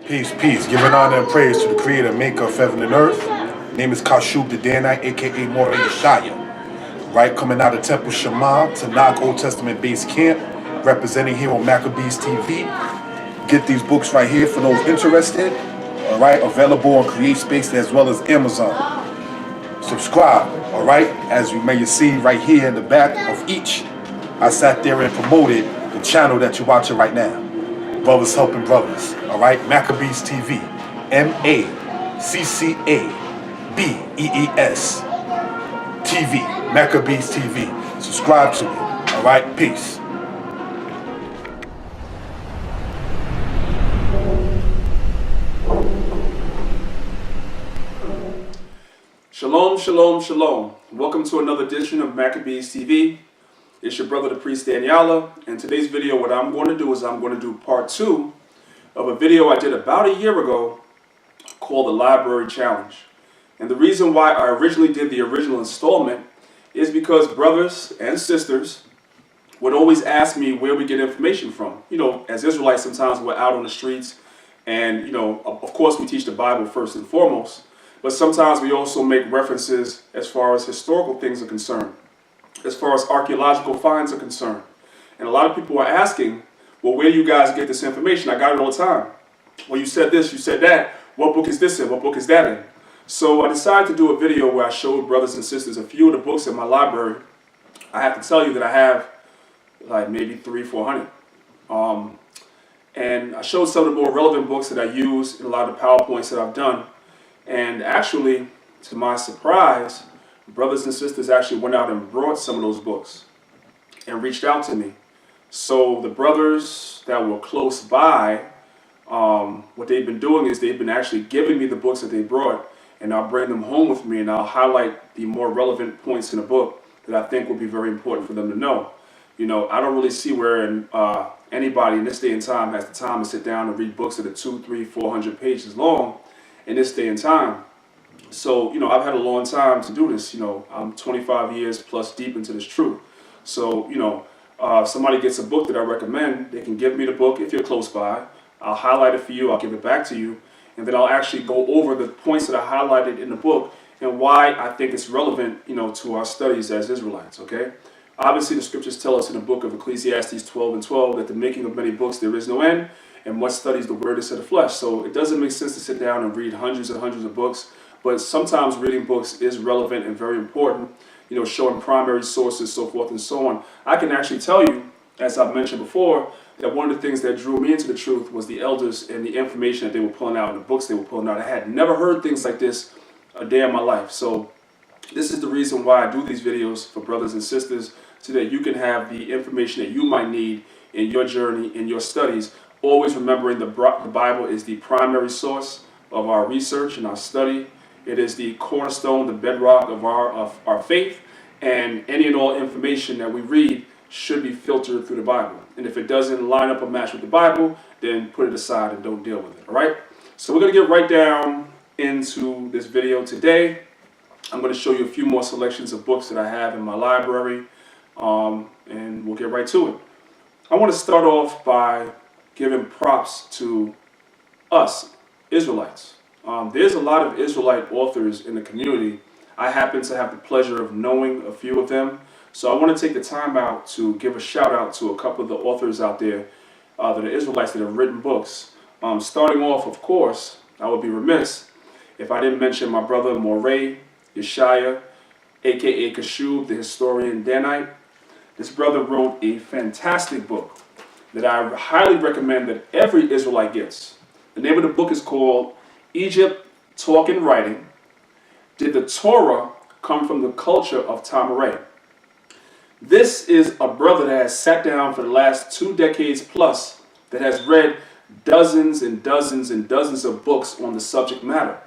Peace, peace. Giving honor and praise to the creator and maker of heaven and earth. Name is Kashub the Danite, aka Morey Shaya. Right, coming out of Temple Shema to knock Old Testament base camp, representing here on Maccabees TV. Get these books right here for those interested. All right, available on Create Space as well as Amazon. Subscribe, all right? As you may see right here in the back of each, I sat there and promoted the channel that you're watching right now. Brothers Helping Brothers, all right? Maccabees TV, MACCABEES TV, Maccabees TV. Subscribe to it, all right? Peace. Shalom, shalom, shalom. Welcome to another edition of Maccabees TV. It's your brother, the priest Danyaahla. And today's video, what I'm going to do is I'm going to do part 2 of a video I did about a year ago called the Library Challenge. And the reason why I originally did the original installment is because brothers and sisters would always ask me where we get information from. You know, as Israelites, sometimes we're out on the streets and, you know, of course we teach the Bible first and foremost. But sometimes we also make references as far as historical things are concerned, as far as archaeological finds are concerned. And a lot of people are asking, well, where do you guys get this information? I got it all the time. Well, you said this, you said that. What book is this in? What book is that in? So I decided to do a video where I showed brothers and sisters a few of the books in my library. I have to tell you that I have like maybe 300-400. And I showed some of the more relevant books that I use in a lot of the PowerPoints that I've done. And actually, to my surprise, brothers and sisters actually went out and brought some of those books and reached out to me. So the brothers that were close by, what they've been doing is they've been actually giving me the books that they brought, and I'll bring them home with me and I'll highlight the more relevant points in the book that I think will be very important for them to know. You know, I don't really see where anybody in this day and time has the time to sit down and read books that are 200, 300, 400 pages long in this day and time. So, you know, I've had a long time to do this. You know, I'm 25 years plus deep into this truth. So, you know, if somebody gets a book that I recommend, they can give me the book if you're close by. I'll highlight it for you, I'll give it back to you, and then I'll actually go over the points that I highlighted in the book and why I think it's relevant, you know, to our studies as Israelites, okay? Obviously, the scriptures tell us in the book of Ecclesiastes 12:12 that the making of many books there is no end, and what studies the word is to the flesh. So it doesn't make sense to sit down and read hundreds and hundreds of books, but sometimes reading books is relevant and very important, you know, showing primary sources, so forth and so on. I can actually tell you, as I've mentioned before, that one of the things that drew me into the truth was the elders and the information that they were pulling out and the books they were pulling out. I had never heard things like this a day in my life. So this is the reason why I do these videos for brothers and sisters, so that you can have the information that you might need in your journey, in your studies. Always remembering the Bible is the primary source of our research and our study. It is the cornerstone, the bedrock of our faith, and any and all information that we read should be filtered through the Bible. And if it doesn't line up or match with the Bible, then put it aside and don't deal with it, all right? So we're going to get right down into this video today. I'm going to show you a few more selections of books that I have in my library, and we'll get right to it. I want to start off by giving props to us, Israelites. There's a lot of Israelite authors in the community. I happen to have the pleasure of knowing a few of them. So I want to take the time out to give a shout out to a couple of the authors out there that are Israelites that have written books. Starting off, of course, I would be remiss if I didn't mention my brother Morey Shaya, aka Kashub, the historian Danite. This brother wrote a fantastic book that I highly recommend that every Israelite gets. The name of the book is called Egypt, Talk and Writing. Did the Torah come from the culture of Tamaray? This is a brother that has sat down for the last 2 decades plus, that has read dozens and dozens and dozens of books on the subject matter.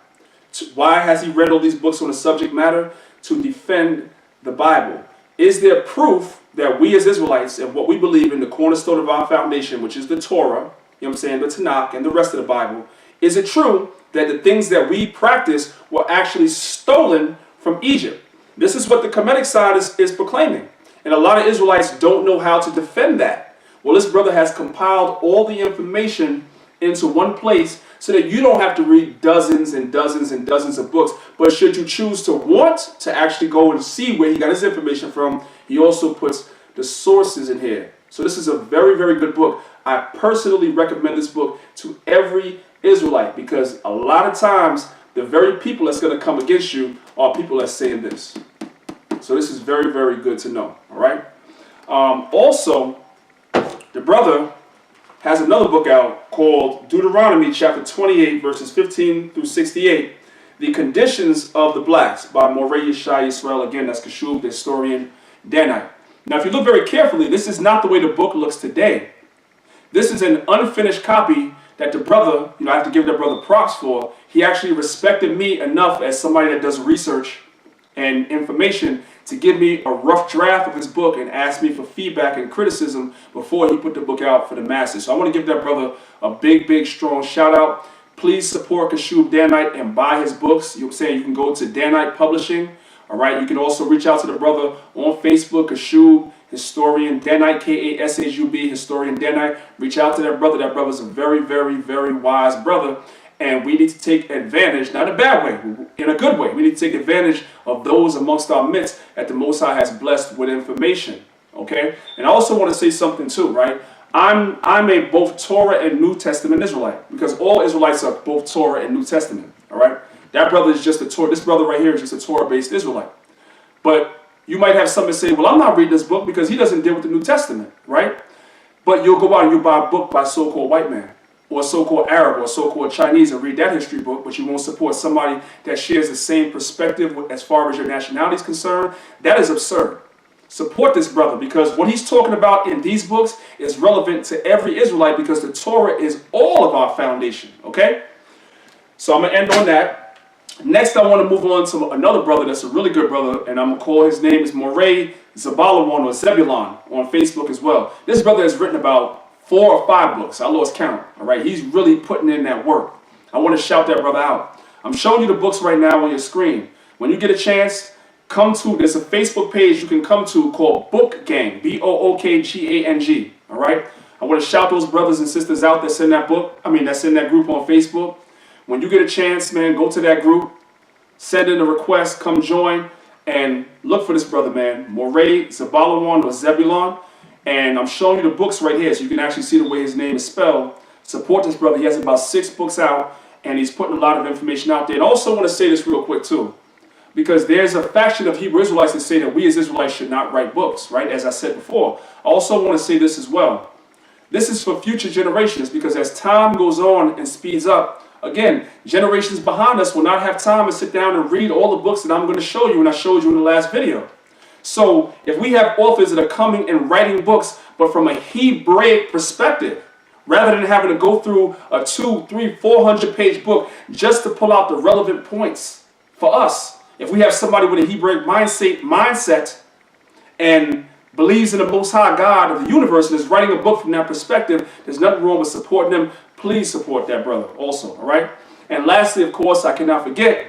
Why has he read all these books on the subject matter? To defend the Bible. Is there proof that we as Israelites and what we believe in, the cornerstone of our foundation, which is the Torah, you know what I'm saying, the Tanakh and the rest of the Bible, is it true that the things that we practice were actually stolen from Egypt? This is what the Kemetic side is proclaiming. And a lot of Israelites don't know how to defend that. Well, this brother has compiled all the information into one place so that you don't have to read dozens and dozens and dozens of books. But should you choose to want to actually go and see where he got his information from, he also puts the sources in here. So this is a very, very good book. I personally recommend this book to every Israelite because a lot of times the very people that's going to come against you are people that's saying this. So this is very, very good to know. All right. Also, the brother has another book out called Deuteronomy chapter 28 verses 15 through 68, The Conditions of the Blacks by Moreh Yeshai Israel. Again, that's Kashub, the historian, Danyaahla. Now, if you look very carefully, this is not the way the book looks today. This is an unfinished copy that the brother, I have to give that brother props for. He actually respected me enough as somebody that does research and information to give me a rough draft of his book and ask me for feedback and criticism before he put the book out for the masses. So I want to give that brother a big, big, strong shout out. Please support Kashub Danyaahla and buy his books. You know what I'm saying? You can go to Danyaahla Publishing. All right. You can also reach out to the brother on Facebook, Kashub Historian Danyaahla, K-A-S-H-U-B, Historian Danyaahla. Reach out to that brother. That brother's a very, very, very wise brother. And we need to take advantage, not in a bad way, in a good way. We need to take advantage of those amongst our midst that the Most High has blessed with information. Okay? And I also want to say something too, right? I'm a both Torah and New Testament Israelite because all Israelites are both Torah and New Testament. All right? That brother is just a Torah. This brother right here is just a Torah-based Israelite. But you might have somebody say, well, I'm not reading this book because he doesn't deal with the New Testament, right? But you'll go out and you buy a book by a so-called white man, or a so-called Arab, or a so-called Chinese, and read that history book, but you won't support somebody that shares the same perspective as far as your nationality is concerned. That is absurd. Support this brother because what he's talking about in these books is relevant to every Israelite because the Torah is all of our foundation, okay? So I'm going to end on that. Next, I want to move on to another brother that's a really good brother, and I'm going to call his name is Moreh Zabalawan or Zebulon on Facebook as well. This brother has written about 4 or 5 books. I lost count. All right, he's really putting in that work. I want to shout that brother out. I'm showing you the books right now on your screen. When you get a chance, there's a Facebook page you can come to called Book Gang, B-O-O-K-G-A-N-G. All right, I want to shout those brothers and sisters out that's in that book. That's in that group on Facebook. When you get a chance, man, go to that group, send in a request, come join, and look for this brother, man, Moreh Zabalawan or Zebulon. And I'm showing you the books right here so you can actually see the way his name is spelled. Support this brother. He has about 6 books out, and he's putting a lot of information out there. And I also want to say this real quick, too, because there's a faction of Hebrew Israelites that say that we as Israelites should not write books, right, as I said before. I also want to say this as well. This is for future generations because as time goes on and speeds up, again, generations behind us will not have time to sit down and read all the books that I'm going to show you and I showed you in the last video. So if we have authors that are coming and writing books, but from a Hebraic perspective, rather than having to go through a 200, 300, 400-page book just to pull out the relevant points for us, if we have somebody with a Hebraic mindset and believes in the Most High God of the universe and is writing a book from that perspective, there's nothing wrong with supporting them. Please support that brother also, all right? And lastly, of course, I cannot forget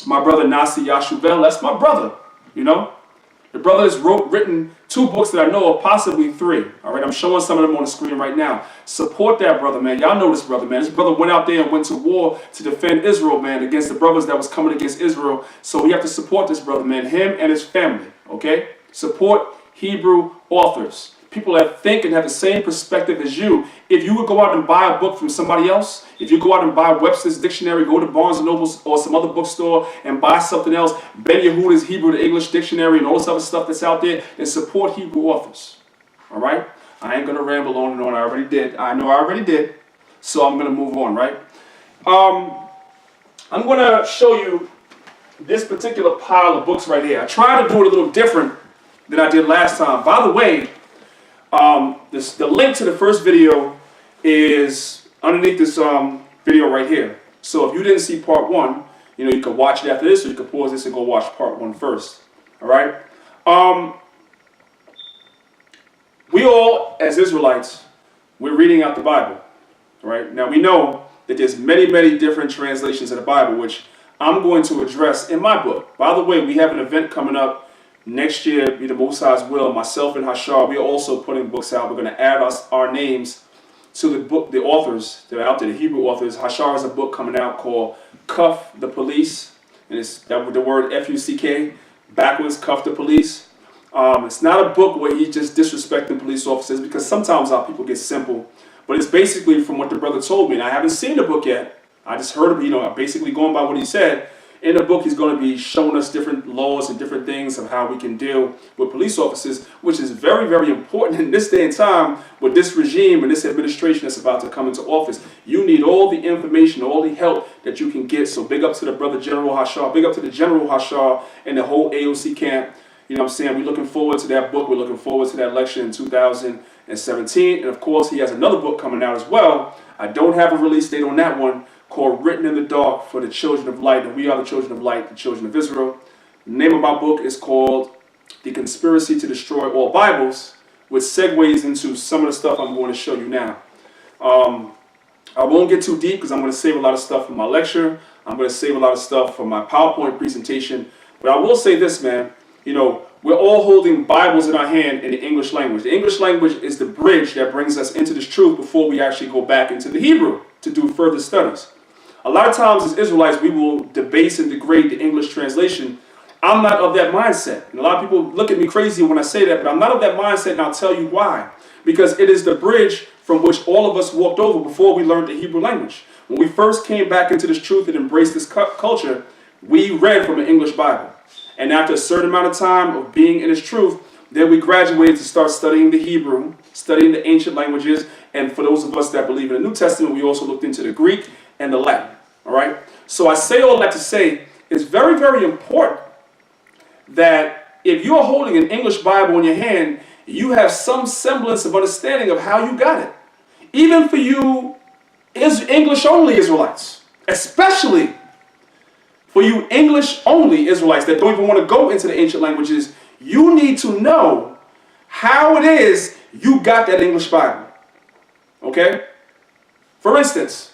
my brother Nasi Yashuvel. That's my brother, The brother has written 2 books that I know of, possibly 3. All right, I'm showing some of them on the screen right now. Support that brother, man. Y'all know this brother, man. This brother went out there and went to war to defend Israel, man, against the brothers that was coming against Israel. So we have to support this brother, man, him and his family, okay? Support Hebrew authors. People that think and have the same perspective as you. If you would go out and buy a book from somebody else, if you go out and buy Webster's Dictionary, go to Barnes & Noble or some other bookstore and buy something else, Ben Yehuda's Hebrew to English Dictionary and all this other stuff that's out there, and support Hebrew authors. All right? I ain't going to ramble on and on. I already did. I know I already did. So I'm going to move on, right? I'm going to show you this particular pile of books right here. I tried to do it a little different than I did last time. By the way, the link to the first video is underneath this video right here. So if you didn't see part 1, you can watch it after this, or you can pause this and go watch part 1 first. All right? We all, as Israelites, we're reading out the Bible. All right? Now we know that there's many, many different translations of the Bible, which I'm going to address in my book. By the way, we have an event coming up next year, be the Most High's will. Myself and Hashar, we are also putting books out. We're going to add our names to the authors that are out there, the Hebrew authors. Hashar has a book coming out called Cuff the Police, and it's that with the word F-U-C-K, backwards, Cuff the Police. It's not a book where he's just disrespecting police officers, because sometimes our people get simple, but it's basically from what the brother told me, and I haven't seen the book yet. I just heard him, basically going by what he said. In the book, he's going to be showing us different laws and different things of how we can deal with police officers, which is very, very important in this day and time with this regime and this administration that's about to come into office. You need all the information, all the help that you can get. So big up to the brother General Hashar, big up to the General Hashar and the whole AOC camp. You know what I'm saying? We're looking forward to that book. We're looking forward to that election in 2017. And of course, he has another book coming out as well. I don't have a release date on that one, called Written in the Dark for the Children of Light, and we are the children of light, the children of Israel. The name of my book is called The Conspiracy to Destroy All Bibles, which segues into some of the stuff I'm going to show you now. I won't get too deep because I'm going to save a lot of stuff for my lecture. I'm going to save a lot of stuff for my PowerPoint presentation. But I will say this, man. We're all holding Bibles in our hand in the English language. The English language is the bridge that brings us into this truth before we actually go back into the Hebrew to do further studies. A lot of times as Israelites, we will debase and degrade the English translation. I'm not of that mindset. And a lot of people look at me crazy when I say that, but I'm not of that mindset, and I'll tell you why. Because it is the bridge from which all of us walked over before we learned the Hebrew language. When we first came back into this truth and embraced this culture, we read from an English Bible. And after a certain amount of time of being in this truth, then we graduated to start studying the Hebrew, studying the ancient languages. And for those of us that believe in the New Testament, we also looked into the Greek and the Latin. All right. So I say all that to say it's very, very important that if you're holding an English Bible in your hand, you have some semblance of understanding of how you got it. Even for you English-only Israelites, especially for you English-only Israelites that don't even want to go into the ancient languages, you need to know how it is you got that English Bible. Okay? For instance,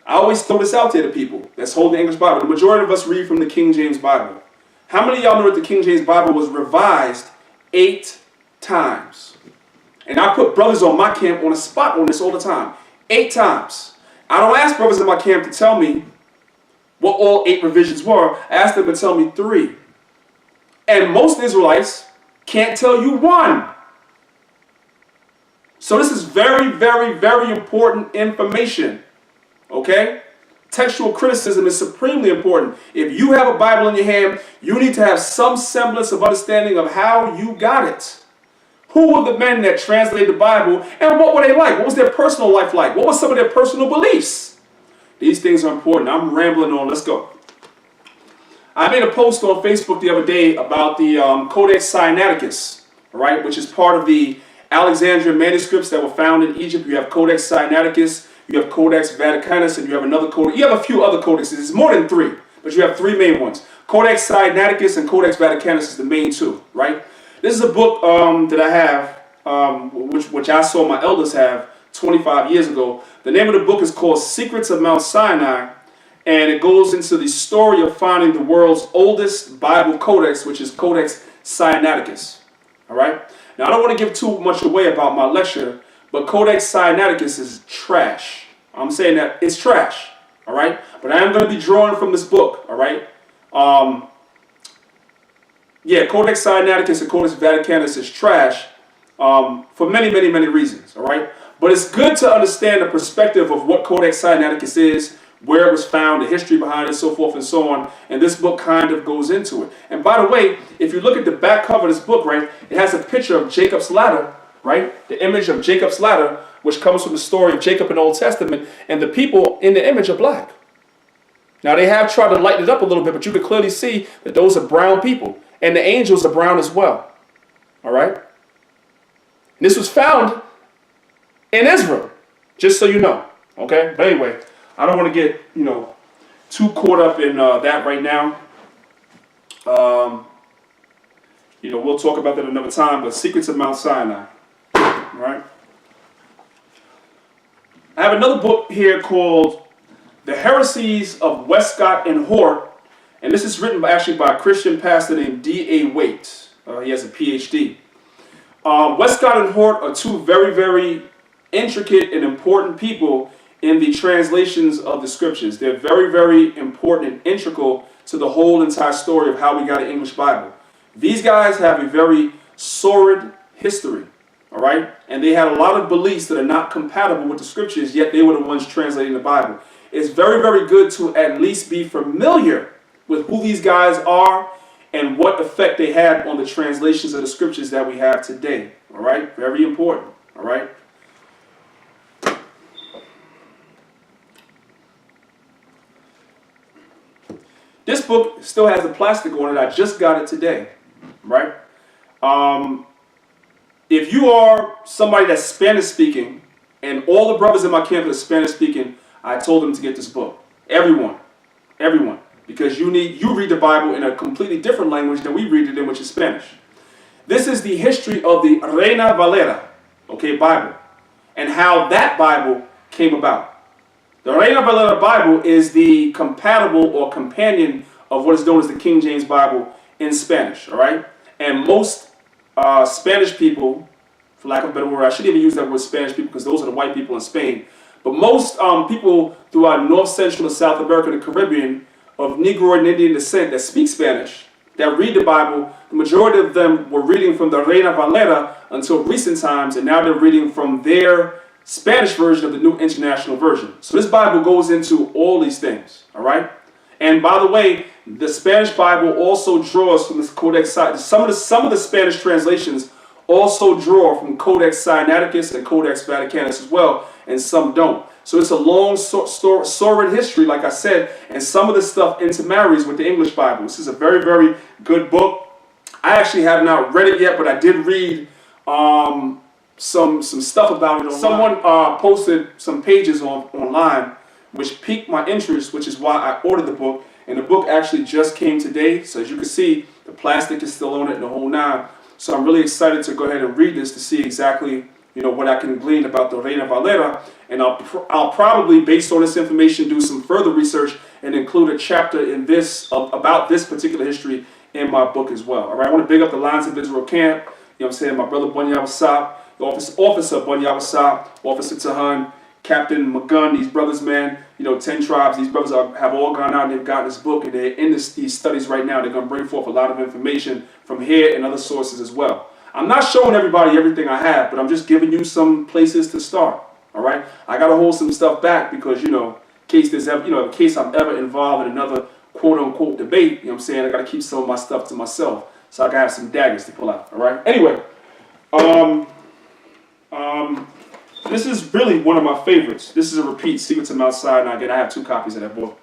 I always throw this out there to people that's holding the English Bible. The majority of us read from the King James Bible. How many of y'all know that the King James Bible was revised 8 times? And I put brothers on my camp on a spot on this all the time. 8 times. I don't ask brothers in my camp to tell me what all 8 revisions were. I ask them to tell me 3. And most Israelites can't tell you 1. So this is very, very, very important information. Okay? Textual criticism is supremely important. If you have a Bible in your hand, you need to have some semblance of understanding of how you got it. Who were the men that translated the Bible, and what were they like? What was their personal life like? What were some of their personal beliefs? These things are important. I'm rambling on. Let's go. I made a post on Facebook the other day about the Codex Sinaiticus, right, which is part of the Alexandrian manuscripts that were found in Egypt. You have Codex Sinaiticus, you have Codex Vaticanus, and you have another codex. You have a few other codexes. It's more than 3, but you have 3 main ones. Codex Sinaiticus and Codex Vaticanus is the main 2, right? This is a book that I have, which I saw my elders have 25 years ago. The name of the book is called Secrets of Mount Sinai, and it goes into the story of finding the world's oldest Bible codex, which is Codex Sinaiticus. All right? Now, I don't want to give too much away about my lecture, but Codex Sinaiticus is trash. I'm saying that it's trash. All right? But I am going to be drawing from this book. All right? Codex Sinaiticus and Codex Vaticanus is trash for many, many, many reasons. All right? But it's good to understand the perspective of what Codex Sinaiticus is, where it was found, the history behind it, so forth and so on. And this book kind of goes into it. And by the way, if you look at the back cover of this book, right, it has a picture of Jacob's ladder, right? The image of Jacob's ladder, which comes from the story of Jacob in the Old Testament. And the people in the image are black. Now, they have tried to lighten it up a little bit, but you can clearly see that those are brown people. And the angels are brown as well. All right? And this was found in Israel, just so you know. Okay? But anyway, I don't want to get, too caught up in that right now. We'll talk about that another time, but Secrets of Mount Sinai. All right? I have another book here called The Heresies of Westcott and Hort, and this is written by a Christian pastor named D.A. Waite. He has a PhD. Westcott and Hort are 2 very, very intricate and important people in the translations of the scriptures. They're very, very important and integral to the whole entire story of how we got an English Bible. These guys have a very sordid history, all right? And they had a lot of beliefs that are not compatible with the scriptures, yet they were the ones translating the Bible. It's very, very good to at least be familiar with who these guys are and what effect they had on the translations of the scriptures that we have today, all right? Very important, all right? This book still has the plastic on it. I just got it today, right? If you are somebody that's Spanish speaking, and all the brothers in my camp that are Spanish speaking, I told them to get this book. Everyone. Because you read the Bible in a completely different language than we read it in, which is Spanish. This is the history of the Reina Valera, okay, Bible, and how that Bible came about. The Reina Valera Bible is the compatible or companion of what is known as the King James Bible in Spanish, all right? And most Spanish people, for lack of a better word, I shouldn't even use that word Spanish people because those are the white people in Spain, but most people throughout North, Central, and South America and the Caribbean of Negro and Indian descent that speak Spanish, that read the Bible, the majority of them were reading from the Reina Valera until recent times, and now they're reading from their Spanish version of the New International Version. So this Bible goes into all these things, all right? And by the way, the Spanish Bible also draws from this Codex Sinaiticus. Some of the Spanish translations also draw from Codex Sinaiticus and Codex Vaticanus as well, and some don't. So it's a long, sordid history, like I said, and some of this stuff intermarries with the English Bible. This is a very, very good book. I actually have not read it yet, but I did read some stuff about it online. Someone posted some pages online which piqued my interest, which is why I ordered the book. And the book actually just came today. So as you can see, the plastic is still on it and the whole nine. So I'm really excited to go ahead and read this to see exactly, what I can glean about the Reina Valera. And I'll probably, based on this information, do some further research and include a chapter in this about this particular history in my book as well. All right, I want to big up the Lions of Israel camp. You know what I'm saying? My brother Danyaahla Wasab, the Officer Danyaahla Wasab, Officer Tahan, Captain McGunn, these brothers, man, 10 tribes, these brothers have all gone out and they've got this book, and they're in these studies right now. They're going to bring forth a lot of information from here and other sources as well. I'm not showing everybody everything I have, but I'm just giving you some places to start, all right? I got to hold some stuff back because, in case there's ever, in case I'm ever involved in another quote-unquote debate, I got to keep some of my stuff to myself so I can have some daggers to pull out, all right? Anyway, this is really one of my favorites. This is a repeat, Secrets of Mount Sinai. Again, I have 2 copies of that book.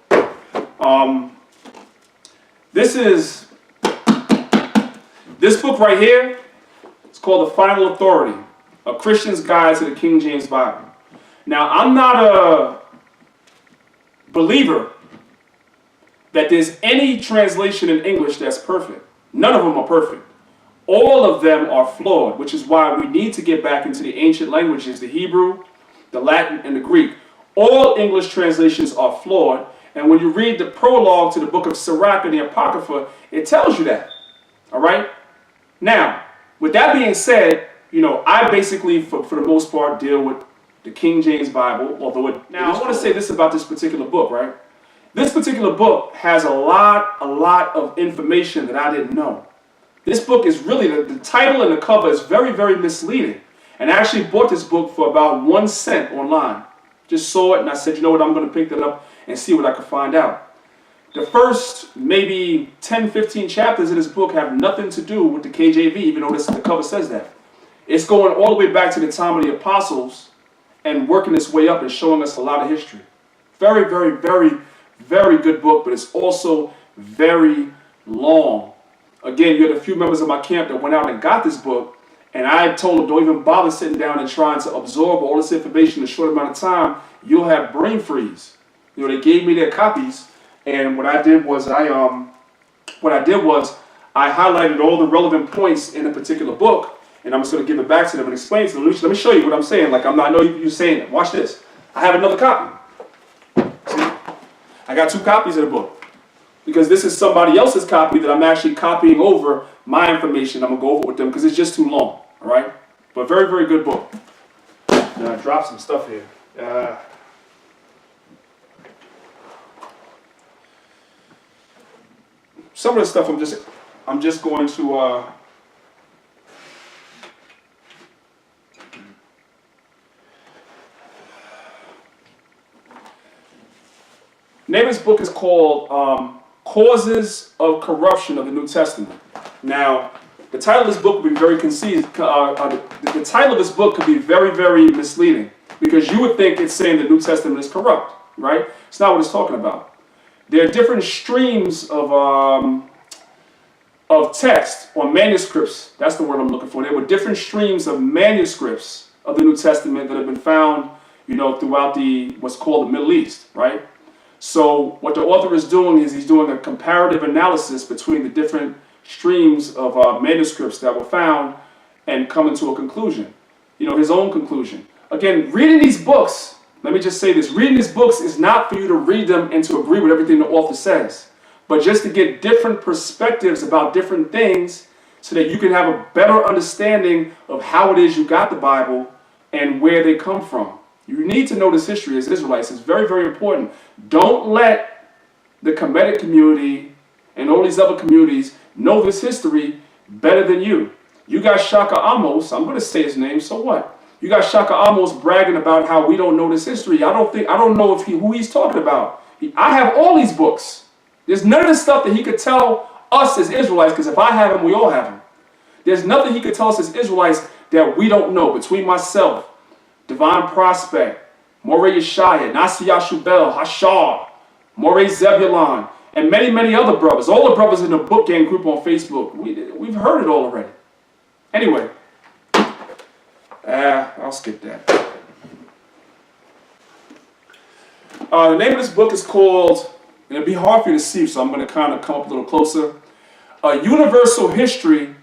This book right here, it's called The Final Authority, A Christian's Guide to the King James Bible. Now, I'm not a believer that there's any translation in English that's perfect. None of them are perfect. All of them are flawed, which is why we need to get back into the ancient languages, the Hebrew, the Latin, and the Greek. All English translations are flawed, and when you read the prologue to the book of Sirach and the Apocrypha, it tells you that, all right? Now, with that being said, I basically, for the most part, deal with the King James Bible, although now I want to say this about this particular book, right? This particular book has a lot of information that I didn't know. This book is really, the title and the cover is very, very misleading. And I actually bought this book for about 1 cent online. Just saw it and I said, you know what, I'm going to pick that up and see what I can find out. The first maybe 10, 15 chapters of this book have nothing to do with the KJV, even though the cover says that. It's going all the way back to the time of the apostles and working its way up and showing us a lot of history. Very, very, very, very good book, but it's also very long. Again, you had a few members of my camp that went out and got this book, and I told them, don't even bother sitting down and trying to absorb all this information in a short amount of time. You'll have brain freeze. They gave me their copies, and what I did was I highlighted all the relevant points in a particular book, and I'm just going to give it back to them and explain to them. Let me show you what I'm saying. I know you're saying it. Watch this. I have another copy. See? I got 2 copies of the book. Because this is somebody else's copy that I'm actually copying over my information. I'm going to go over it with them because it's just too long, all right? But very, very good book. Now I dropped some stuff here. Some of the stuff I'm just going to name of this book is called Causes of Corruption of the New Testament. Now, the title of this book would be very the title of this book could be very, very misleading, because you would think it's saying the New Testament is corrupt, right? It's not what it's talking about. There are different streams of text or manuscripts. That's the word I'm looking for. There were different streams of manuscripts of the New Testament that have been found, throughout what's called the Middle East, right? So what the author is doing is he's doing a comparative analysis between the different streams of manuscripts that were found and coming to a conclusion, his own conclusion. Again, reading these books, let me just say this, reading these books is not for you to read them and to agree with everything the author says, but just to get different perspectives about different things so that you can have a better understanding of how it is you got the Bible and where they come from. You need to know this history as Israelites. It's very, very important. Don't let the Kemetic community and all these other communities know this history better than you. You got Shaka Amos, I'm going to say his name, so what? You got Shaka Amos bragging about how we don't know this history. I don't know who he's talking about. I have all these books. There's none of the stuff that he could tell us as Israelites, because if I have them, we all have them. There's nothing he could tell us as Israelites that we don't know. Between myself, Divine Prospect, Moreh Yeshaya, Nasi Yashubel, Hashar, Moreh Zebulon, and many, many other brothers. All the brothers in the book gang group on Facebook. We've heard it all already. Anyway, I'll skip that. The name of this book is called, and it'll be hard for you to see, so I'm going to kind of come up a little closer. A Universal History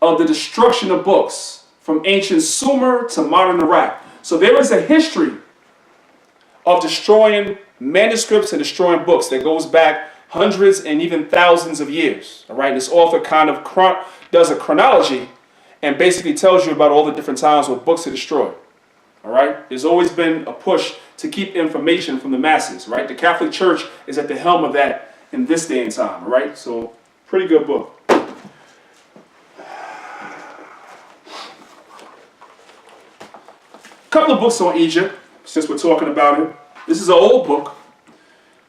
of the Destruction of Books, from ancient Sumer to modern Iraq. So there is a history of destroying manuscripts and destroying books that goes back hundreds and even thousands of years. All right, this author kind of does a chronology and basically tells you about all the different times where books are destroyed. All right, there's always been a push to keep information from the masses. Right, the Catholic Church is at the helm of that in this day and time. All right, so pretty good book. Couple of books on Egypt, since we're talking about it. This is an old book.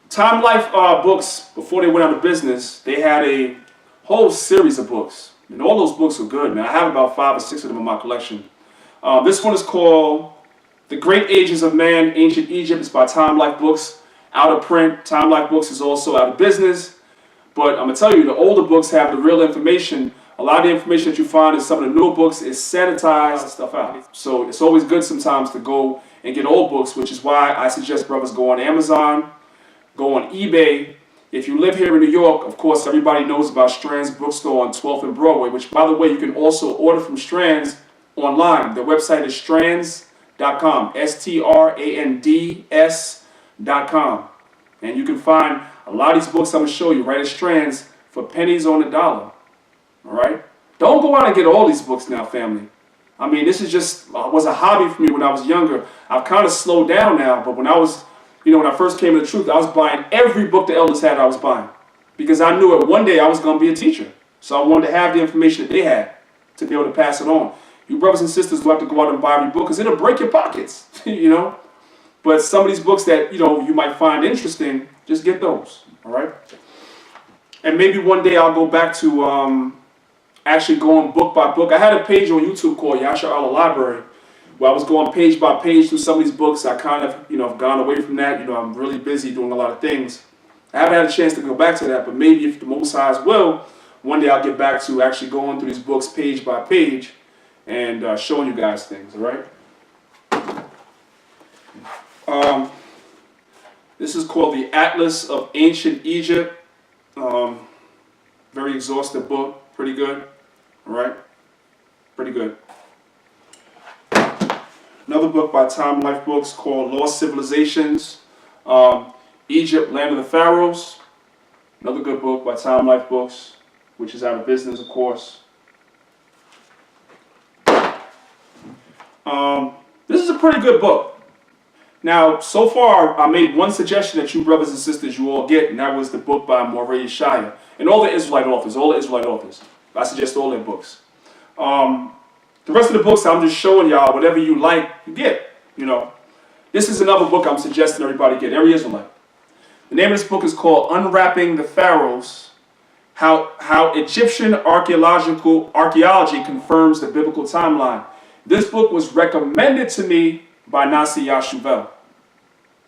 Time Life Books, before they went out of business, they had a whole series of books. And all those books are good, man. I have about 5 or 6 of them in my collection. This one is called The Great Ages of Man, Ancient Egypt. It's by Time Life Books, out of print. Time Life Books is also out of business. But I'm going to tell you, the older books have the real information. A lot of the information that you find in some of the newer books is sanitized stuff out. So it's always good sometimes to go and get old books, which is why I suggest brothers go on Amazon, go on eBay. If you live here in New York, of course, everybody knows about Strand's Bookstore on 12th and Broadway, which, by the way, you can also order from Strand's online. Their website is strands.com, strands.com. And you can find a lot of these books I'm going to show you right at Strand's for pennies on the dollar. All right? Don't go out and get all these books now, family. I mean, this is just was a hobby for me when I was younger. I've kind of slowed down now, but when I was, when I first came to the truth, I was buying every book the elders had, I was buying. Because I knew that one day I was going to be a teacher. So I wanted to have the information that they had to be able to pass it on. You brothers and sisters will have to go out and buy every book because it'll break your pockets, But some of these books that, you might find interesting, just get those, all right? And maybe one day I'll go back to actually going book by book. I had a page on YouTube called Danyaahla Library, where I was going page by page through some of these books. I kind of, have gone away from that. I'm really busy doing a lot of things. I haven't had a chance to go back to that, but maybe if the Most High's will, one day I'll get back to actually going through these books page by page and showing you guys things, all right? This is called the Atlas of Ancient Egypt. Very exhaustive book. Pretty good. All right? Pretty good. Another book by Time Life Books called Lost Civilizations. Egypt, Land of the Pharaohs. Another good book by Time Life Books, which is out of business, of course. This is a pretty good book. Now, so far, I made one suggestion that you brothers and sisters, you all get, and that was the book by Moreh Shaya. And all the Israelite authors. I suggest all their books. The rest of the books, I'm just showing y'all whatever you like, you get. You know, this is another book I'm suggesting everybody get, every Israelite. The name of this book is called Unwrapping the Pharaohs, How Egyptian Archaeology Confirms the Biblical Timeline. This book was recommended to me by Nasi Yashuvel.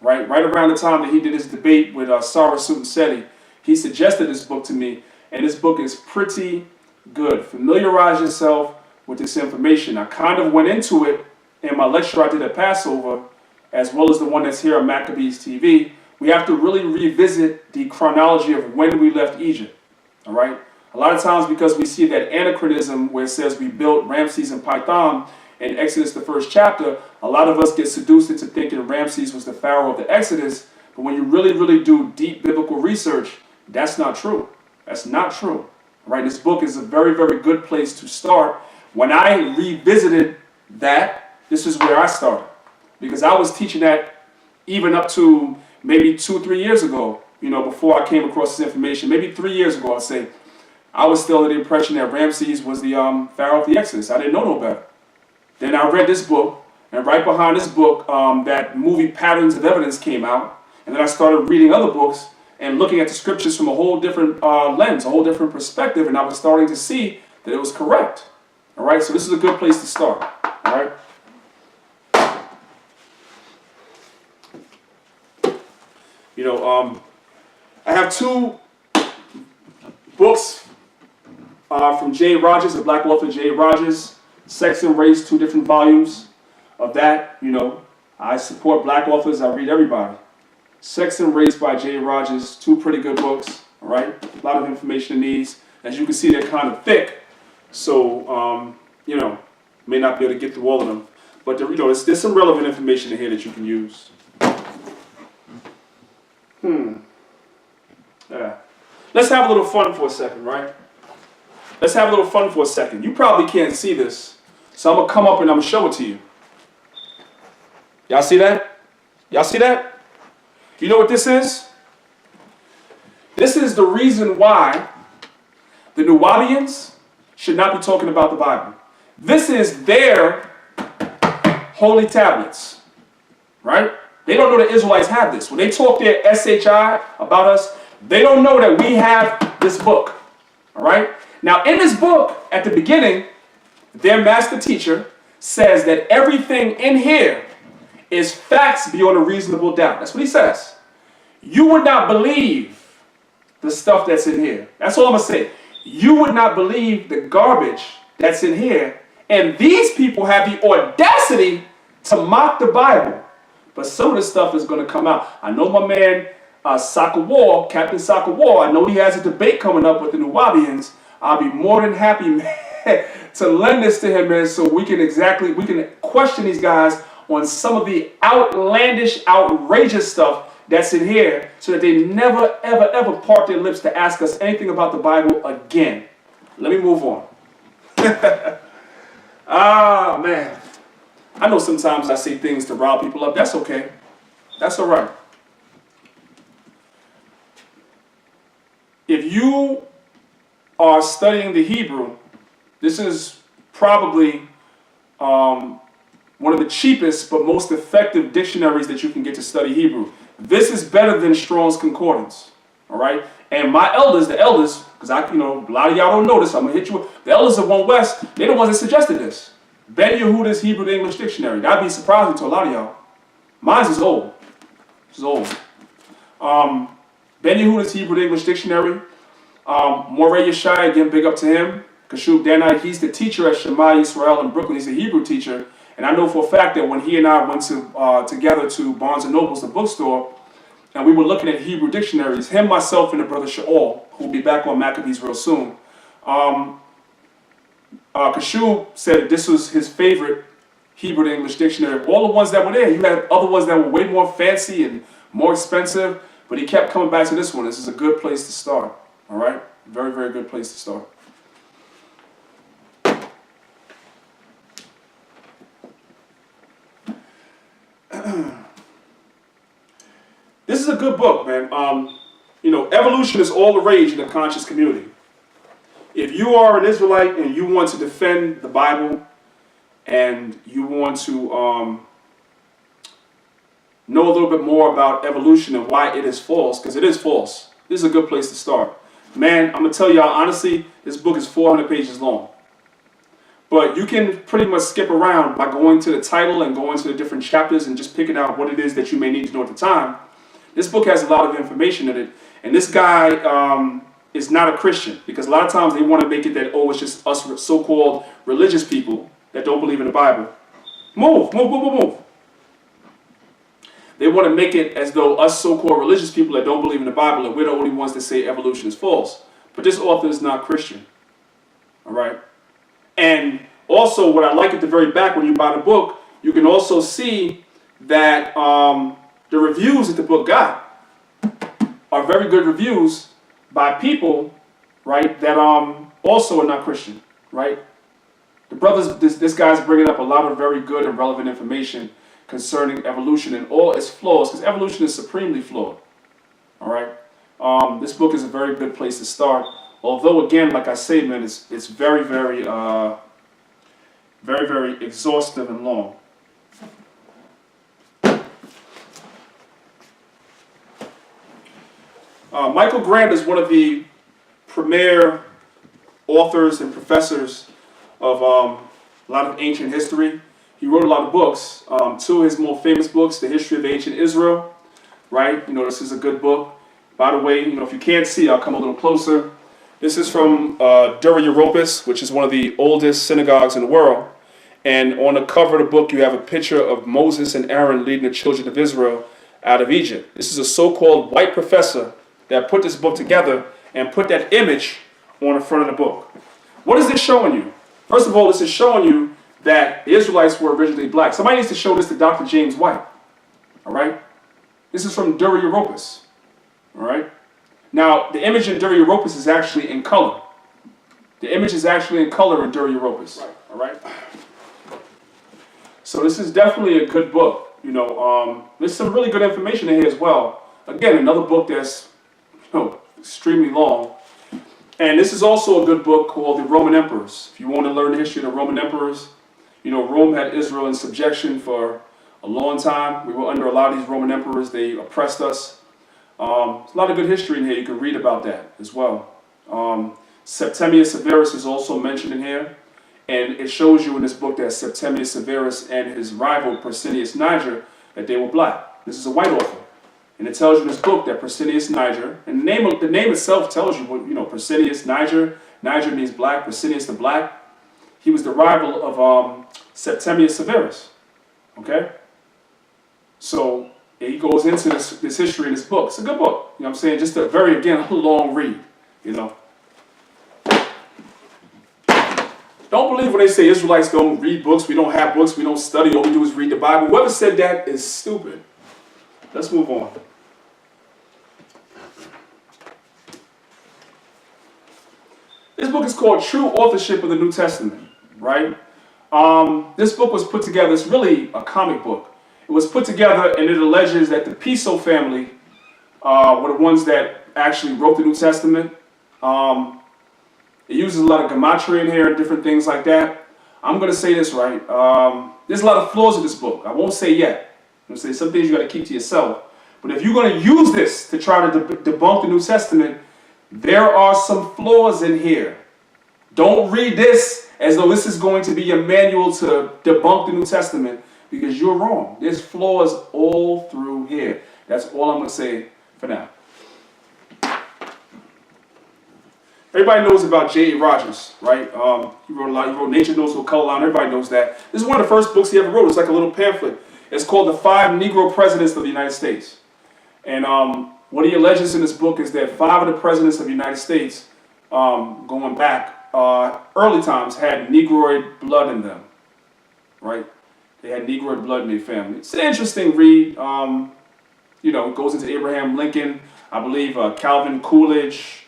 Right around the time that he did his debate with Sarah Sutanseti, he suggested this book to me, and this book is pretty good. Familiarize yourself with this information. I kind of went into it in my lecture I did at Passover, as well as the one that's here on Maccabees TV. We have to really revisit the chronology of when we left Egypt. All right? A lot of times, because we see that anachronism where it says we built Ramses and Pithom in Exodus, the first chapter, a lot of us get seduced into thinking Ramses was the pharaoh of the Exodus. But when you really do deep biblical research, that's not true. That's not true. All right? This book is a very good place to start. When I revisited that, this is where I started. Because I was teaching that even up to maybe 2-3 years ago, you know, before I came across this information. Maybe 3 years ago, I'd say. I was still under the impression that Ramses was the pharaoh of the Exodus. I didn't know no better. Then I read this book, and right behind this book, that movie Patterns of Evidence came out. And then I started reading other books and looking at the scriptures from a whole different lens, a whole different perspective, and I was starting to see that it was correct. All right, so this is a good place to start. All right. You know, I have 2 books from J. Rogers, the black author J. Rogers, Sex and Race, 2 different volumes of that. You know, I support black authors. I read everybody. Sex and Race by J. Rogers, 2 pretty good books. All right, a lot of information in these. As you can see, they're kind of thick, so you know, may not be able to get through all of them. But you know, there's some relevant information in here that you can use. Yeah. Let's have a little fun for a second, right? Let's have a little fun for a second. You probably can't see this, so I'm going to come up and I'm going to show it to you. Y'all see that? Y'all see that? You know what this is? This is the reason why the Nuwabians should not be talking about the Bible. This is their holy tablets, right? They don't know that Israelites have this. When they talk their SHI about us, they don't know that we have this book, all right? Now, in this book, at the beginning, their master teacher says that everything in here is facts beyond a reasonable doubt. That's what he says. You would not believe the stuff that's in here. That's all I'm going to say. You would not believe the garbage that's in here. And these people have the audacity to mock the Bible. But some of this stuff is going to come out. I know my man, Captain Soccer War, I know he has a debate coming up with the Nuwabians. I'll be more than happy, man, to lend this to him, man, so we can question these guys on some of the outlandish, outrageous stuff that's in here, so that they never, ever part their lips to ask us anything about the Bible again. Let me move on. Ah, man. I know sometimes I say things to rile people up. That's okay. That's all right. If you are studying the Hebrew, this is probably one of the cheapest but most effective dictionaries that you can get to study Hebrew. This is better than Strong's Concordance. All right? And my elders, the elders, because a lot of y'all don't know this, I'm going to hit you with. The elders of One West, they're the ones that suggested this. Ben Yehuda's Hebrew to English Dictionary. That'd be surprising to a lot of y'all. Mine's is old. It's old. Ben Yehuda's Hebrew to English Dictionary. Moreh Yeshai, again, big up to him. Kashub Danyaahla, he's the teacher at Shema Yisrael in Brooklyn. He's a Hebrew teacher. And I know for a fact that when he and I went together to Barnes & Noble's, the bookstore, and we were looking at Hebrew dictionaries, him, myself, and the brother Sha'ol, who will be back on Maccabees real soon, Kashub said this was his favorite Hebrew to English dictionary. All the ones that were there, you had other ones that were way more fancy and more expensive, but he kept coming back to this one. This is a good place to start, all right? Very, very good place to start. is a good book, man. Evolution is all the rage in the conscious community. If you are an Israelite and you want to defend the Bible and you want to know a little bit more about evolution and why it is false, because it is false, this is a good place to start. Man, I'm going to tell y'all honestly, this book is 400 pages long. But you can pretty much skip around by going to the title and going to the different chapters and just picking out what it is that you may need to know at the time. This book has a lot of information in it. And this guy is not a Christian, because a lot of times they want to make it that, oh, it's just us so-called religious people that don't believe in the Bible. Move. They want to make it as though us so-called religious people that don't believe in the Bible, and we're the only ones that say evolution is false. But this author is not Christian. All right? And also, what I like at the very back when you buy the book, you can also see that the reviews that the book got are very good reviews by people, right, that also are not Christian, right? The brothers, this guy's bringing up a lot of very good and relevant information concerning evolution and all its flaws, because evolution is supremely flawed, all right? This book is a very good place to start. Although, again, like I say, man, it's very, very, very exhaustive and long. Michael Grant is one of the premier authors and professors of a lot of ancient history. He wrote a lot of books. Two of his more famous books, The History of Ancient Israel, right? This is a good book. By the way, if you can't see, I'll come a little closer. This is from Dura Europos, which is one of the oldest synagogues in the world. And on the cover of the book, you have a picture of Moses and Aaron leading the children of Israel out of Egypt. This is a so-called white professor that put this book together and put that image on the front of the book. What is this showing you? First of all, this is showing you that the Israelites were originally black. Somebody needs to show this to Dr. James White. All right? This is from Dura Europos. All right? Now, the image in Dura Europos is actually in color. The image is actually in color in Dura Europos. Right. All right? So this is definitely a good book. There's some really good information in here as well. Again, another book that's extremely long. And this is also a good book called The Roman Emperors. If you want to learn the history of the Roman emperors, Rome had Israel in subjection for a long time. We were under a lot of these Roman emperors. They oppressed us. There's a lot of good history in here. You can read about that as well. Septimius Severus is also mentioned in here. And it shows you in this book that Septimius Severus and his rival Persinius Niger, that they were black. This is a white author. And it tells you in this book that Persinius Niger, and the name itself tells you what, Persinius Niger. Niger means black, Persinius the black. He was the rival of Septimius Severus. Okay? So he goes into this history in this book. It's a good book. You know what I'm saying? Just a very, again, a long read. Don't believe when they say Israelites don't read books, we don't have books, we don't study, all we do is read the Bible. Whoever said that is stupid. Let's move on. This book is called True Authorship of the New Testament, right? This book was put together, it's really a comic book. It was put together and it alleges that the Pt2 family were the ones that actually wrote the New Testament. It uses a lot of gematria in here and different things like that. I'm going to say this right. There's a lot of flaws in this book. I won't say yet. I'm going to say some things you got to keep to yourself. But if you're going to use this to try to debunk the New Testament, there are some flaws in here. Don't read this as though this is going to be a manual to debunk the New Testament, because you're wrong. There's flaws all through here. That's all I'm going to say for now. Everybody knows about J.A. Rogers, right? He wrote a lot. He wrote Nature Knows No Color Line. Everybody knows that. This is one of the first books he ever wrote. It's like a little pamphlet. It's called The 5 Negro Presidents of the United States. And what he alleges in this book is that 5 of the presidents of the United States, going back early times, had Negroid blood in them, right? They had Negroid blood in their family. It's an interesting read. It goes into Abraham Lincoln, I believe Calvin Coolidge.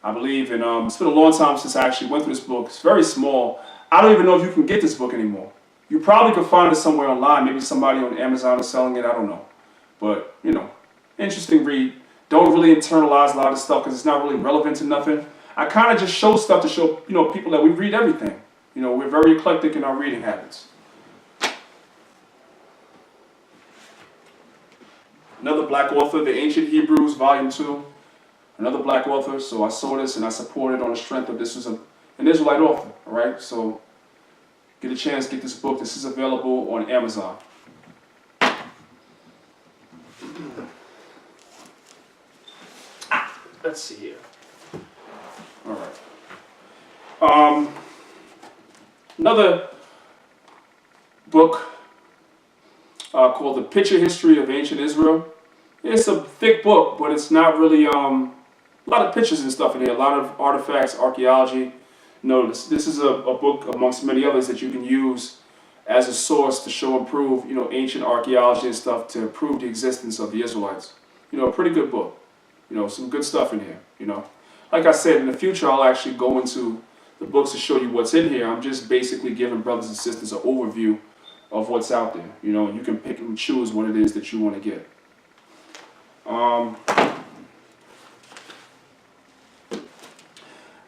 I believe, and it's been a long time since I actually went through this book. It's very small. I don't even know if you can get this book anymore. You probably could find it somewhere online. Maybe somebody on Amazon is selling it. I don't know. But, interesting read. Don't really internalize a lot of stuff because it's not really relevant to nothing. I kind of just show stuff to show, people that we read everything. We're very eclectic in our reading habits. Another black author, The Ancient Hebrews, Volume 2. Another black author, so I saw this and I supported on the strength of this was an Israelite author, all right? So get a chance, get this book. This is available on Amazon. Let's see here. All right. Another book called The Picture History of Ancient Israel. It's a thick book, but it's not really a lot of pictures and stuff in here. A lot of artifacts, archaeology. This is a book amongst many others that you can use as a source to show and prove, ancient archaeology and stuff to prove the existence of the Israelites. A pretty good book. Some good stuff in here. Like I said, in the future I'll actually go into the books to show you what's in here. I'm just basically giving brothers and sisters an overview of what's out there. You can pick and choose what it is that you want to get.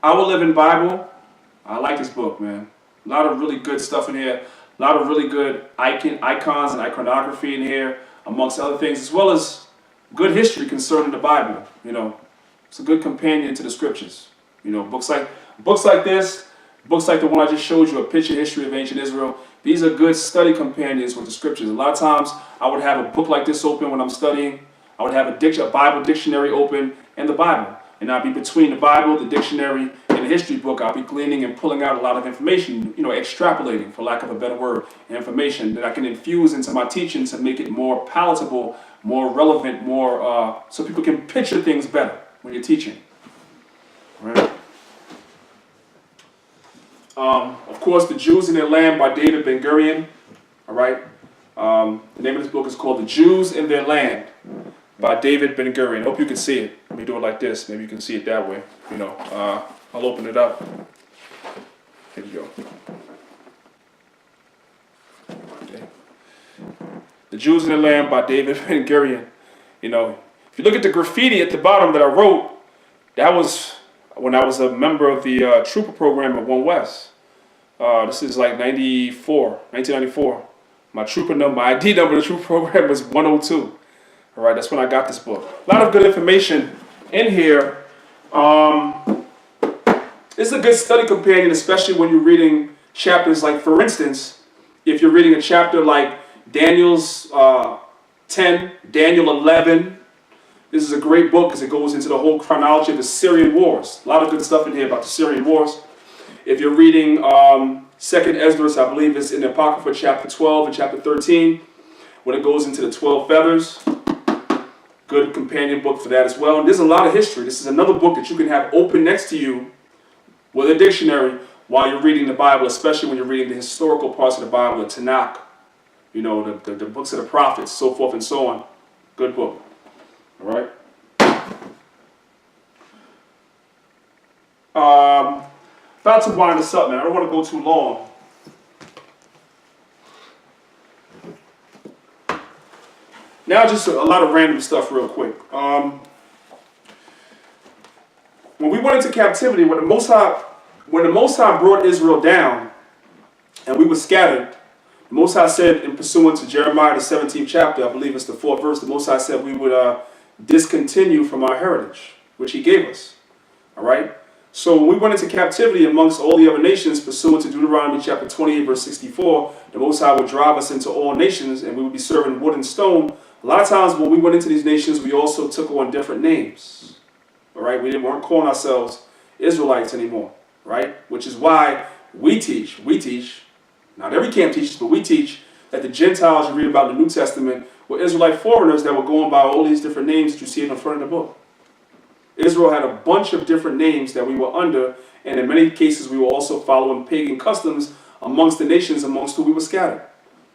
Our Living Bible. I like this book, man. A lot of really good stuff in here. A lot of really good icons and iconography in here, amongst other things, as well as good history concerning the Bible. It's a good companion to the scriptures. Books like this, books like the one I just showed you, A Picture History of Ancient Israel. These are good study companions with the scriptures. A lot of times I would have a book like this open when I'm studying. I would have a Bible dictionary open and the Bible. And I'd be between the Bible, the dictionary, and the history book. I'll be gleaning and pulling out a lot of information, extrapolating, for lack of a better word, information that I can infuse into my teaching to make it more palatable, more relevant, more so people can picture things better when you're teaching. Right. Of course, The Jews in Their Land by David Ben-Gurion. All right. The name of this book is called The Jews in Their Land by David Ben-Gurion. I hope you can see it. Let me do it like this. Maybe you can see it that way. I'll open it up. Here we go. Okay. The Jews in the Land by David Ben-Gurion. If you look at the graffiti at the bottom that I wrote, that was when I was a member of the trooper program at One West. This is like 1994. My trooper number, my ID number of the trooper program was 102. All right, that's when I got this book. A lot of good information in here. This is a good study companion, especially when you're reading chapters like, for instance, if you're reading a chapter like Daniel's 10, Daniel 11. This is a great book because it goes into the whole chronology of the Syrian wars. A lot of good stuff in here about the Syrian wars. If you're reading 2nd Esdras, I believe it's in the Apocrypha chapter 12 and chapter 13, when it goes into the 12 feathers. Good companion book for that as well. And there's a lot of history. This is another book that you can have open next to you with a dictionary while you're reading the Bible, especially when you're reading the historical parts of the Bible, the Tanakh, the books of the prophets, so forth and so on. Good book. All right. About to wind this up, man. I don't want to go too long. Now, just a lot of random stuff real quick. When we went into captivity, when the Most High brought Israel down and we were scattered, the Most High said, in pursuant to Jeremiah, the 17th chapter, I believe it's the 4th verse, the Most High said we would discontinue from our heritage, which he gave us. All right? So when we went into captivity amongst all the other nations, pursuant to Deuteronomy chapter 28, verse 64, the Most High would drive us into all nations, and we would be serving wood and stone. A lot of times when we went into these nations, we also took on different names. All right? We weren't calling ourselves Israelites anymore. Right? Which is why we teach, not every camp teaches, but we teach that the Gentiles you read about in the New Testament were Israelite foreigners that were going by all these different names that you see in the front of the book. Israel had a bunch of different names that we were under, and in many cases we were also following pagan customs amongst the nations amongst whom we were scattered.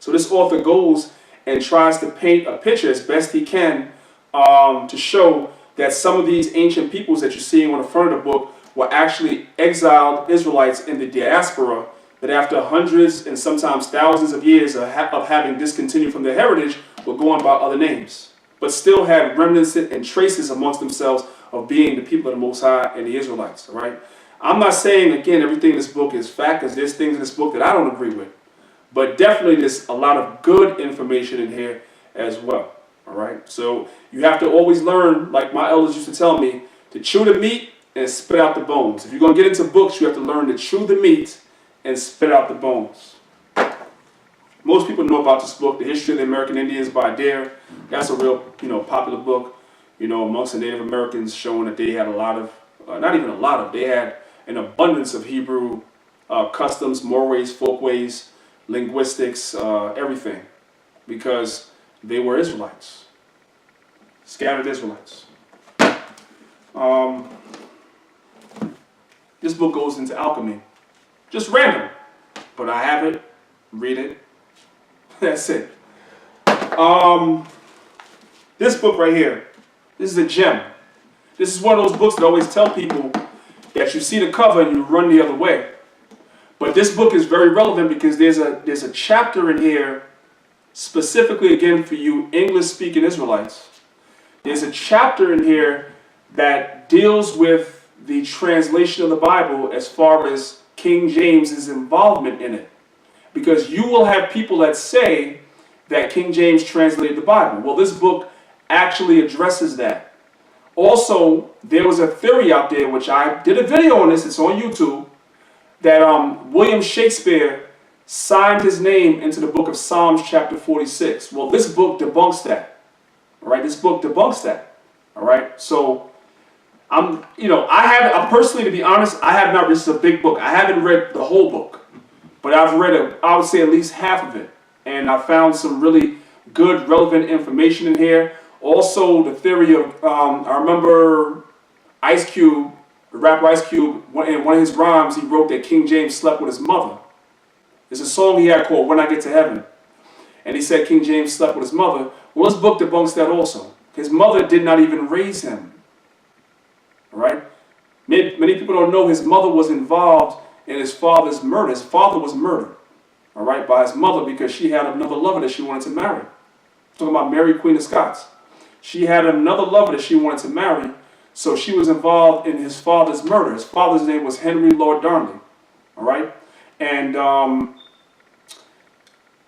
So this author goes and tries to paint a picture as best he can to show that some of these ancient peoples that you're seeing on the front of the book were actually exiled Israelites in the diaspora that after hundreds and sometimes thousands of years of having discontinued from their heritage were going by other names. but still had remnants and traces amongst themselves of being the people of the Most High and the Israelites. All right. I'm not saying again everything in this book is fact, because there's things in this book that I don't agree with, but definitely there's a lot of good information in here as well. All right. So you have to always learn, like my elders used to tell me, to chew the meat and spit out the bones. If you're going to get into books, you have to learn to chew the meat and spit out the bones. Most people know about this book, The History of the American Indians by Dare. That's a real, popular book, amongst the Native Americans, showing that they had a lot of, not even a lot of, they had an abundance of Hebrew customs, mores, folkways, linguistics, everything, because they were Israelites, scattered Israelites. This book goes into alchemy, just random, but I have it, read it. That's it. This book right here, this is a gem. This is one of those books that I always tell people that you see the cover and you run the other way. But this book is very relevant because there's a chapter in here specifically, again, for you English-speaking Israelites. There's a chapter in here that deals with the translation of the Bible as far as King James's involvement in it. Because you will have people that say that King James translated the Bible. Well, this book actually addresses that. Also, there was a theory out there, which I did a video on this, it's on YouTube, that William Shakespeare signed his name into the book of Psalms chapter 46. Well, this book debunks that. All right, this book debunks that. All right, so I personally, to be honest, I have not, this is a big book. I haven't read the whole book, but I've read, I would say, at least half of it. And I found some really good, relevant information in here. Also, the theory of, I remember Ice Cube, the rapper Ice Cube, in one of his rhymes, he wrote that King James slept with his mother. There's a song he had called When I Get to Heaven. And he said King James slept with his mother. Well, this book debunks that also. His mother did not even raise him. All right? Many people don't know his mother was involved in his father's murder. His father was murdered, all right, by his mother because she had another lover that she wanted to marry. I'm talking about Mary, Queen of Scots. She had another lover that she wanted to marry, so she was involved in his father's murder. His father's name was Henry Lord Darnley, all right? And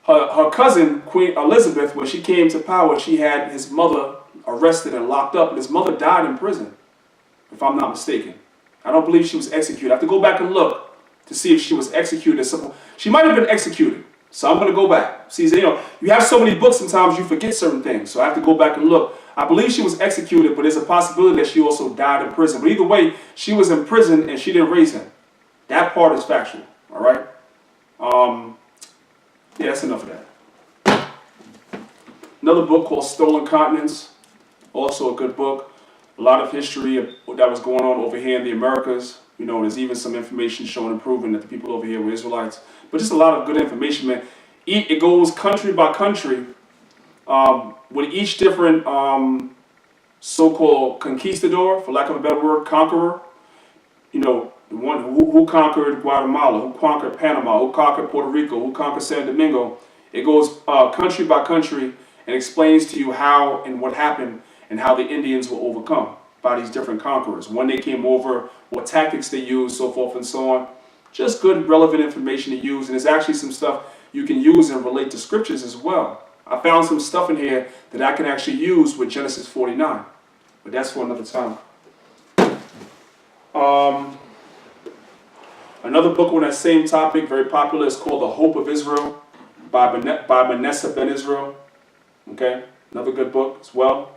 her cousin, Queen Elizabeth, when she came to power, she had his mother arrested and locked up, and his mother died in prison, if I'm not mistaken. I don't believe she was executed. I have to go back and look to see if she was executed. She might have been executed, so I'm going to go back. See, you have so many books, sometimes you forget certain things, so I have to go back and look. I believe she was executed, but there's a possibility that she also died in prison. But either way, she was in prison and she didn't raise him. That part is factual, all right? Yeah, that's enough of that. Another book called Stolen Continents, also a good book. A lot of history that was going on over here in the Americas. There's even some information showing and proving that the people over here were Israelites. But just a lot of good information, man. It goes country by country with each different so-called conquistador, for lack of a better word, conqueror. The one who conquered Guatemala, who conquered Panama, who conquered Puerto Rico, who conquered San Domingo. It goes country by country and explains to you how and what happened and how the Indians were overcome by these different conquerors. When they came over, what tactics they used, so forth and so on. Just good, relevant information to use. And there's actually some stuff you can use and relate to scriptures as well. I found some stuff in here that I can actually use with Genesis 49. But that's for another time. Another book on that same topic, very popular, is called The Hope of Israel by Manasseh Ben Israel. Okay, another good book as well.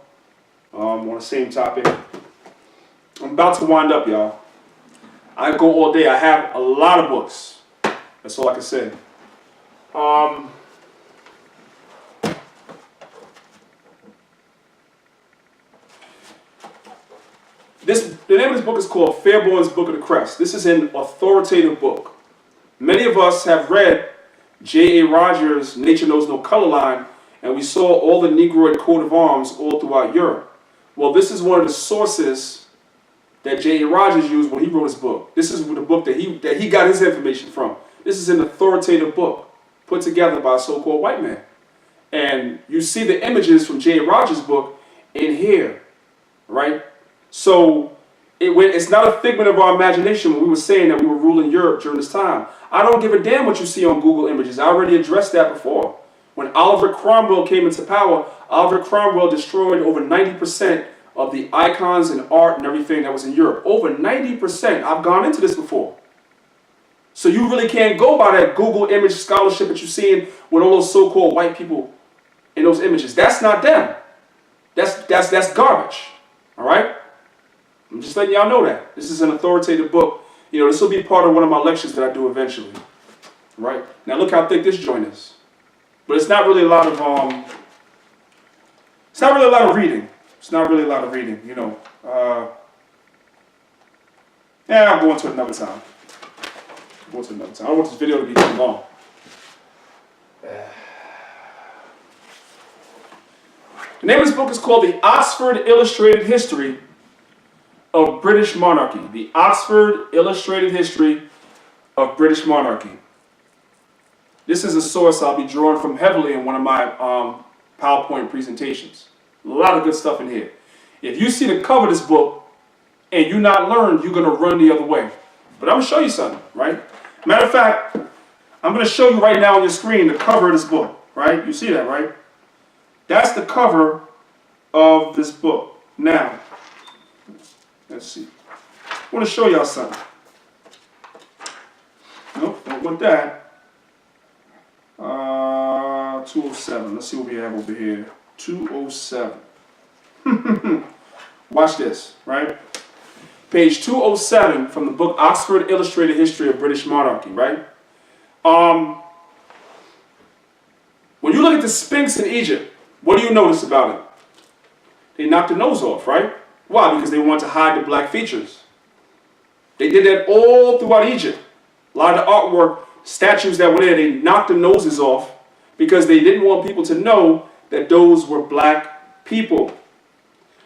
On the same topic. I'm about to wind up, y'all. I go all day. I have a lot of books. That's all I can say. The name of this book is called Fairborn's Book of the Crest. This is an authoritative book. Many of us have read J.A. Rogers' Nature Knows No Color Line, and we saw all the Negroid coat of arms all throughout Europe. Well, this is one of the sources that J.A. Rogers used when he wrote his book. This is the book that he got his information from. This is an authoritative book put together by a so-called white man. And you see the images from J.A. Rogers' book, in here, right? So it's not a figment of our imagination when we were saying that we were ruling Europe during this time. I don't give a damn what you see on Google Images. I already addressed that before. When Oliver Cromwell came into power, Oliver Cromwell destroyed over 90% of the icons and art and everything that was in Europe. Over 90%. I've gone into this before. So you really can't go by that Google image scholarship that you're seeing with all those so-called white people in those images. That's not them. That's garbage. All right? I'm just letting y'all know that. This is an authoritative book. You know, this will be part of one of my lectures that I do eventually. Right? Now look how thick this joint is. But it's not really a lot of it's not really a lot of reading. It's not really a lot of reading, you know. Yeah, I'll go into it another time. I don't want this video to be too long. The name of this book is called The Oxford Illustrated History of British Monarchy. The Oxford Illustrated History of British Monarchy. This is a source I'll be drawing from heavily in one of my PowerPoint presentations. A lot of good stuff in here. If you see the cover of this book and you not learned, you're going to run the other way. But I'm going to show you something, right? Matter of fact, I'm going to show you right now on your screen the cover of this book, right? You see that, right? That's the cover of this book. Now, let's see. I want to show y'all something. Nope, don't want that. 207. Let's see what we have over here. 207. Watch this, right? Page 207 from the book Oxford Illustrated History of British Monarchy, right? When you look at the Sphinx in Egypt, what do you notice about it? They knocked the nose off, right? Why? Because they wanted to hide the black features. They did that all throughout Egypt. A lot of the artwork, statues that were there, they knocked the noses off because they didn't want people to know that those were black people.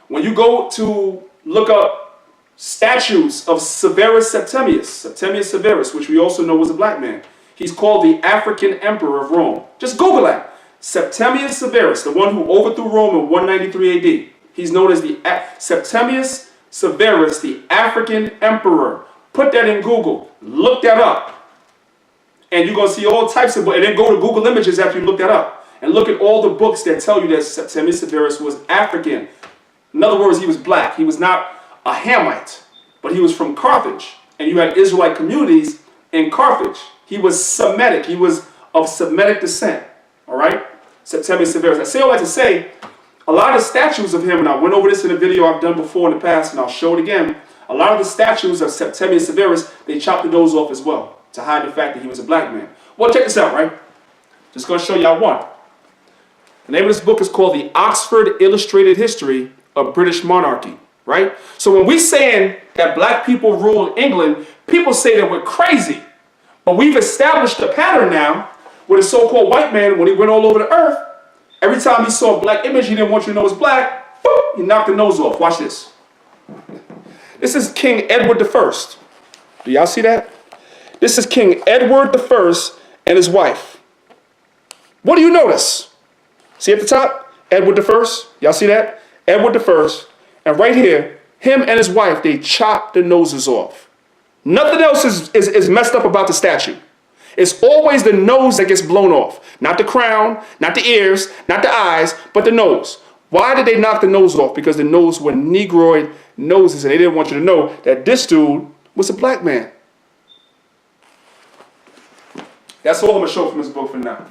When you go to look up statues of Severus Septimius Severus, which we also know was a black man. He's called the African Emperor of Rome. Just Google that. Septimius Severus, the one who overthrew Rome in 193 AD. He's known as the Septimius Severus, the African Emperor. Put that in Google. Look that up. And you're going to see all types of books. And then go to Google Images after you look that up. And look at all the books that tell you that Septimius Severus was African. In other words, he was black. He was not a Hamite, but he was from Carthage. And you had Israelite communities in Carthage. He was Semitic. He was of Semitic descent. All right? Septimius Severus. I say all that to say, a lot of statues of him, and I went over this in a video I've done before in the past, and I'll show it again. A lot of the statues of Septimius Severus, they chopped the nose off as well, to hide the fact that he was a black man. Well, check this out, right? Just going to show y'all one. The name of this book is called The Oxford Illustrated History of British Monarchy, right? So when we're saying that black people ruled England, people say that we're crazy. But we've established a pattern now with a so-called white man, when he went all over the earth, every time he saw a black image he didn't want you to know was black, boop, he knocked the nose off. Watch this. This is King Edward I. Do y'all see that? This is King Edward I and his wife. What do you notice? See at the top? Edward I. Y'all see that? Edward I. And right here, him and his wife, they chopped the noses off. Nothing else is messed up about the statue. It's always the nose that gets blown off. Not the crown, not the ears, not the eyes, but the nose. Why did they knock the nose off? Because the nose were Negroid noses, and they didn't want you to know that this dude was a black man. That's all I'm going to show from this book for now.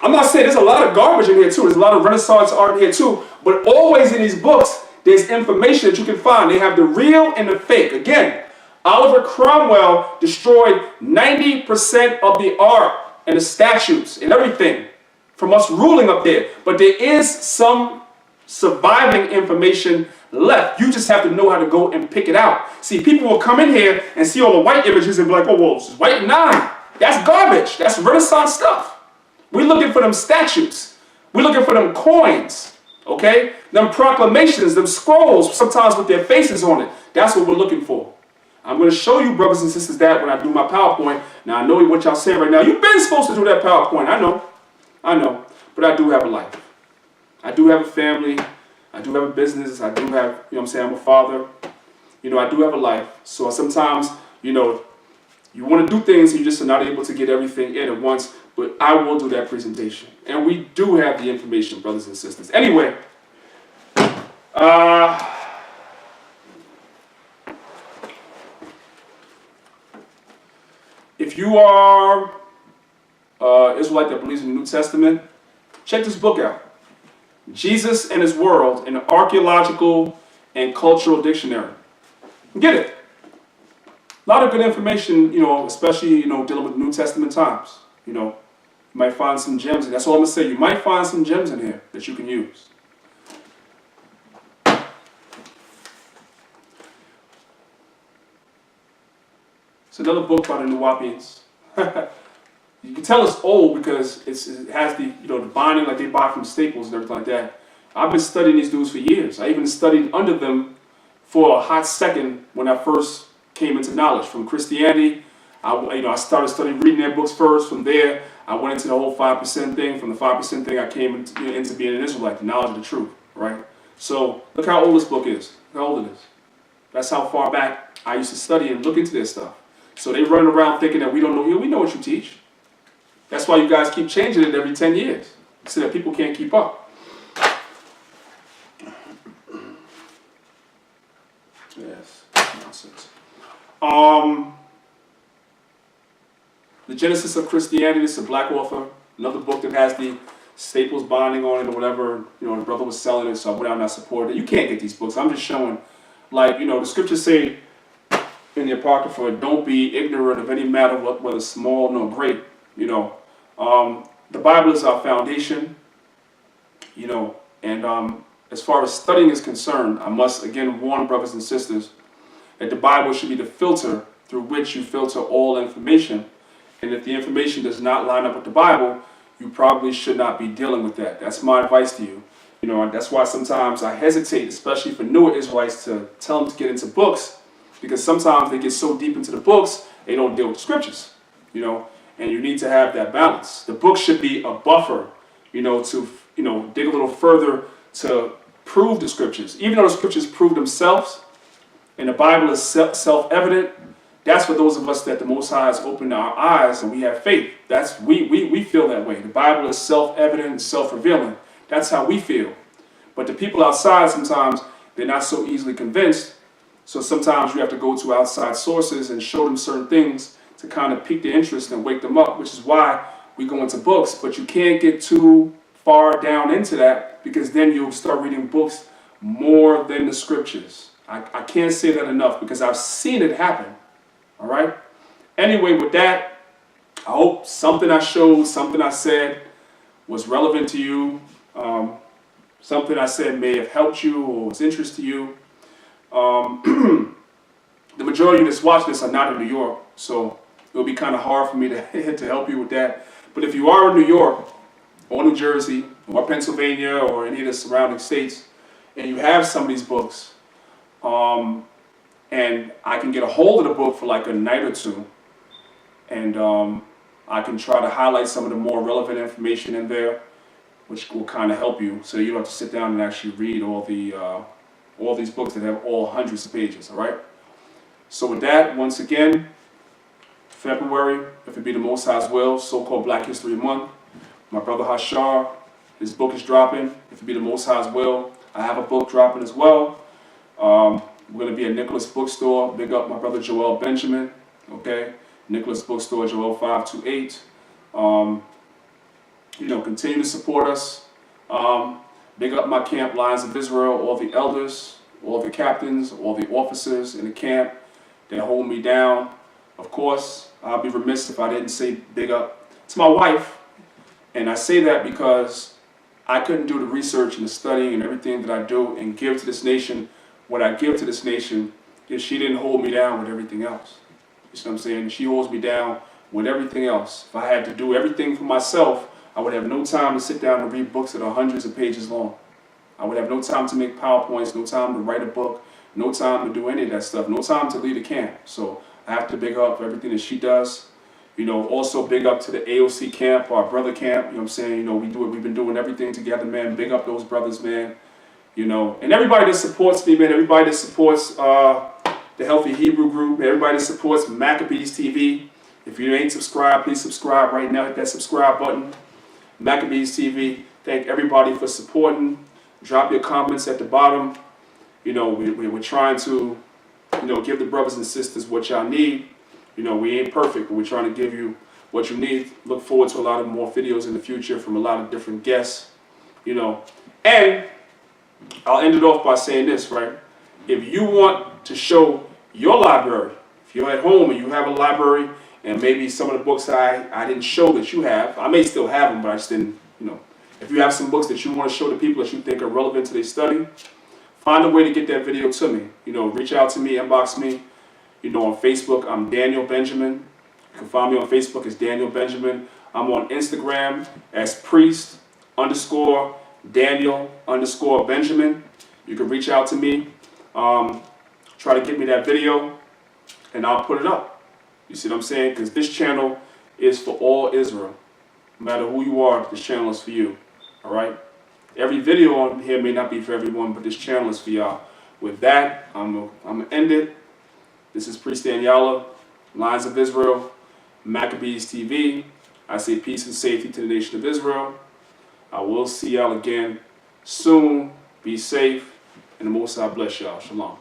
I'm not saying there's a lot of garbage in here too. There's a lot of Renaissance art in here too. But always in these books, there's information that you can find. They have the real and the fake. Again, Oliver Cromwell destroyed 90% of the art and the statues and everything from us ruling up there. But there is some surviving information left. You just have to know how to go and pick it out. See, people will come in here and see all the white images and be like, oh, well, this is white. Nah, that's garbage. That's Renaissance stuff. We're looking for them statues. We're looking for them coins, okay? Them proclamations, them scrolls, sometimes with their faces on it. That's what we're looking for. I'm going to show you, brothers and sisters, that when I do my PowerPoint. Now, I know what y'all saying right now. You've been supposed to do that PowerPoint. I know. But I do have a life. I do have a family. I do have a business. I do have, you know what I'm saying, I'm a father. You know, I do have a life. So sometimes, you know, you want to do things and you just are not able to get everything in at once. But I will do that presentation. And we do have the information, brothers and sisters. Anyway, if you are Israelite that believes in the New Testament, check this book out. Jesus and His World, an Archaeological and Cultural Dictionary. Get it. A lot of good information, you know, especially, you know, dealing with New Testament times. You know, you might find some gems, and that's all I'm going to say. You might find some gems in here that you can use. It's another book by the Nuwapians. You can tell it's old because it has the, you know, the binding like they buy from Staples and everything like that. I've been studying these dudes for years. I even studied under them for a hot second when I first came into knowledge. From Christianity, I started studying, reading their books first. From there, I went into the whole 5% thing. From the 5% thing, I came into being an Israelite, the knowledge of the truth, right? So look how old this book is. Look how old it is. That's how far back I used to study and look into this stuff. So they run around thinking that we don't know. We know what you teach. That's why you guys keep changing it every 10 years, so that people can't keep up. Yes, nonsense. The Genesis of Christianity, this is a black author, another book that has the Staples binding on it or whatever. You know, the brother was selling it, so I went out and I supported it. You can't get these books. I'm just showing, like, you know, the scriptures say in the Apocrypha, don't be ignorant of any matter, whether small nor great. You know, the Bible is our foundation, you know, and as far as studying is concerned, I must again warn brothers and sisters that the Bible should be the filter through which you filter all information. And if the information does not line up with the Bible, you probably should not be dealing with that. That's my advice to you. You know, that's why sometimes I hesitate, especially for newer Israelites, to tell them to get into books, because sometimes they get so deep into the books, they don't deal with the scriptures, you know. And you need to have that balance. The book should be a buffer, you know, to, you know, dig a little further to prove the scriptures. Even though the scriptures prove themselves, and the Bible is self-evident, that's for those of us that the Most High has opened our eyes and we have faith. That's we feel that way. The Bible is self-evident and self-revealing. That's how we feel. But the people outside, sometimes they're not so easily convinced. So sometimes you have to go to outside sources and show them certain things to kind of pique their interest and wake them up, which is why we go into books. But you can't get too far down into that, because then you'll start reading books more than the scriptures. I can't say that enough, because I've seen it happen. All right? Anyway, with that, I hope something I showed, something I said was relevant to you. Something I said may have helped you or was interest to you. The majority of you that's watching this are not in New York, so it'll be kind of hard for me to help you with that. But if you are in New York or New Jersey or Pennsylvania or any of the surrounding states, and you have some of these books, and I can get a hold of the book for like a night or two, and I can try to highlight some of the more relevant information in there, which will kind of help you, so you don't have to sit down and actually read all these books that have all hundreds of pages. All right. So with that, once again, February, if it be the Most High's will, so-called Black History Month. My brother Hashar, his book is dropping. If it be the Most High's will, I have a book dropping as well. We're going to be at Nicholas Bookstore. Big up my brother Joel Benjamin. Okay, Nicholas Bookstore, Joel 528. You know, continue to support us. Big up my camp, Lions of Israel, all the elders, all the captains, all the officers in the camp that hold me down. Of course, I'll be remiss if I didn't say big up to my wife. And I say that because I couldn't do the research and the studying and everything that I do and give to this nation what I give to this nation if she didn't hold me down with everything else. You see what I'm saying? She holds me down with everything else. If I had to do everything for myself, I would have no time to sit down and read books that are hundreds of pages long. I would have no time to make PowerPoints, no time to write a book, no time to do any of that stuff, no time to lead a camp. So I have to big up everything that she does. You know, also big up to the AOC camp, our brother camp. You know what I'm saying? You know, we've been doing everything together, man. Big up those brothers, man. You know, and everybody that supports me, man. Everybody that supports the Healthy Hebrew Group. Everybody that supports Maccabees TV. If you ain't subscribed, please subscribe right now. Hit that subscribe button. Maccabees TV. Thank everybody for supporting. Drop your comments at the bottom. You know, we're trying to, you know, give the brothers and sisters what y'all need. You know, we ain't perfect, but we're trying to give you what you need. Look forward to a lot of more videos in the future from a lot of different guests. You know, and I'll end it off by saying this, right? If you want to show your library, if you're at home and you have a library, and maybe some of the books I didn't show that you have, I may still have them, but I just didn't, you know. If you have some books that you want to show to people that you think are relevant to their study, find a way to get that video to me. You know, reach out to me, inbox me. You know, on Facebook, I'm Daniel Benjamin. You can find me on Facebook as Daniel Benjamin. I'm on Instagram as priest_Daniel_Benjamin. You can reach out to me. Try to get me that video, and I'll put it up. You see what I'm saying? Because this channel is for all Israel. No matter who you are, this channel is for you. All right? Every video on here may not be for everyone, but this channel is for y'all. With that, I'm going to end it. This is Priest Danyaahla, Lions of Israel, Maccabees TV. I say peace and safety to the nation of Israel. I will see y'all again soon. Be safe, and the Most High bless y'all. Shalom.